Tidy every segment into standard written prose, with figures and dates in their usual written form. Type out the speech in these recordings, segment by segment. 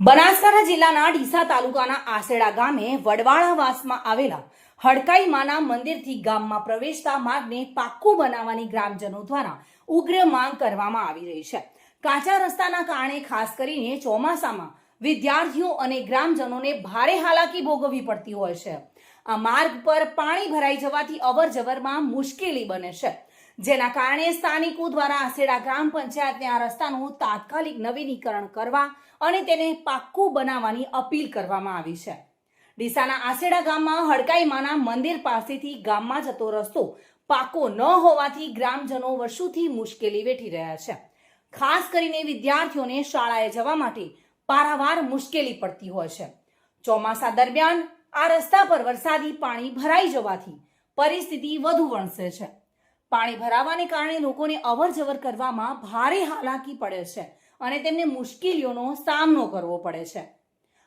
બનાસકાંઠા જિલ્લાના ડીસા તાલુકાના આસેડા ગામે વડવાળાવાસમાં આવેલા હડકાઈ માના મંદિરથી ગામમાં પ્રવેશતા માર્ગને પાક્કું બનાવવાની ગ્રામજનો દ્વારા ઉગ્ર માંગ કરવામાં આવી રહી છે। કાચા રસ્તાના કારણે ખાસ કરીને ચોમાસામાં વિદ્યાર્થીઓ અને ગ્રામજનોને ભારે હાલાકી ભોગવવી પડતી હોય છે। આ માર્ગ પર પાણી ભરાઈ જવાથી અવરજવરમાં મુશ્કેલી બને છે, જેના કારણે સ્થાનિકો દ્વારા આસેડા ગ્રામ પંચાયતને આ રસ્તાનું તાત્કાલિક નવીનીકરણ કરવા અને તેને પાક્કું બનાવવાની અપીલ કરવામાં આવી છે। ડીસાના આસેડા ગામમાં હડકાઈ માના મંદિર પાસેથી ગામમાં જતો રસ્તો પાક્કો ન હોવાથી ગ્રામજનો વર્ષોથી મુશ્કેલી વેઠી રહ્યા છે। ખાસ કરીને વિદ્યાર્થીઓને શાળાએ જવા માટે પારાવાર મુશ્કેલી પડતી હોય છે। ચોમાસા દરમિયાન આ રસ્તા પર વરસાદી પાણી ભરાઈ જવાથી પરિસ્થિતિ વધુ વણસે છે। પાણી ભરાવાને કારણે લોકોને અવરજવર કરવામાં ભારે હાલાકી પડે છે અને તેમને મુશ્કેલીઓનો સામનો કરવો પડે છે।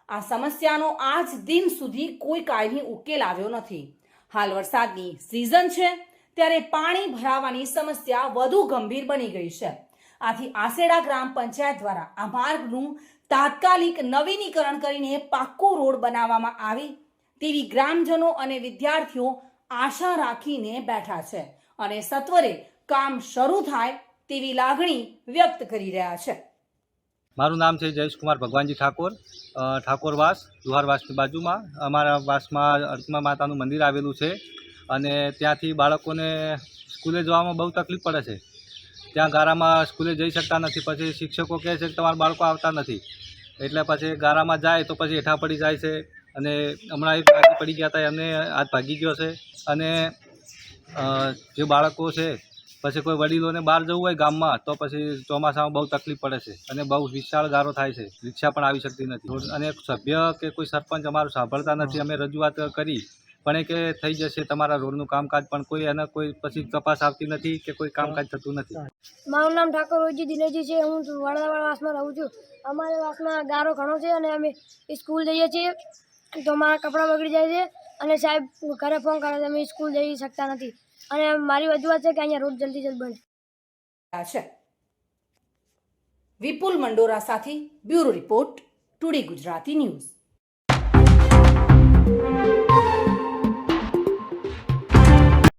આ સમસ્યાનો આજ દિન સુધી કોઈ કાયમી ઉકેલ આવ્યો નથી। હાલ વરસાદની સિઝન છે ત્યારે પાણી ભરાવાની સમસ્યા વધુ ગંભીર બની ગઈ છે। આથી આસેડા ગ્રામ પંચાયત દ્વારા આ માર્ગનું તાત્કાલિક નવીનીકરણ કરીને પાક્કો રોડ બનાવવામાં આવે તેવી ગ્રામજનો અને વિદ્યાર્થીઓ આશા રાખીને બેઠા છે અને સત્વરે કામ શરૂ થાય તેવી લાગણી વ્યક્ત કરી રહ્યા છે। મારું નામ છે જયેશકુમાર ભગવાનજી ઠાકોર। ઠાકોરવાસ દુહારવાસની બાજુમાં અમારા વાસમાં અર્ચના માતાનું મંદિર આવેલું છે અને ત્યાંથી બાળકોને સ્કૂલે જવામાં બહુ તકલીફ પડે છે। ત્યાં ગારામાં સ્કૂલે જઈ શકતા નથી। પછી શિક્ષકો કહે છે કે તમારા બાળકો આવતા નથી, એટલે પછી ગારામાં જાય તો પછી હેઠા પડી જાય છે અને હમણાં એક ભાગી પડી ગયા હતા, એમને હાથ ભાગી ગયો છે। અને જે બાળકો છે પછી કોઈ વડીલોને બહાર જવું હોય ગામમાં તો પછી ચોમાસામાં બહુ તકલીફ પડે છે અને બહુ વિશાળ ગારો થાય છે, રિક્ષા પણ આવી શકતી નથી અને સભ્ય કે કોઈ સરપંચ અમારું સાંભળતા નથી। અમે રજૂઆત કરી પણ એ કે થઈ જશે તમારા રોડનું કામકાજ, પણ કોઈ એના કોઈ પછી તપાસ આવતી નથી કે કોઈ કામકાજ થતું નથી। મારું નામ ઠાકોર રોજી દિનેશજી છે। હું વડવાળા વાસમાં રહું છું। અમારે વાસમાં ગારો ઘણો છે અને અમે સ્કૂલ જઈએ છીએ તો અમારા કપડાં બગડી જાય છે અને સાહેબ ઘરે ફોન કરે છે, અમે સ્કૂલ જઈ શકતા નથી અને મારી રજૂઆત છે કે અહીંયા રોડ જલ્દી બને। વિપુલ મંડોરા સાથે bureau report, today Gujarati news.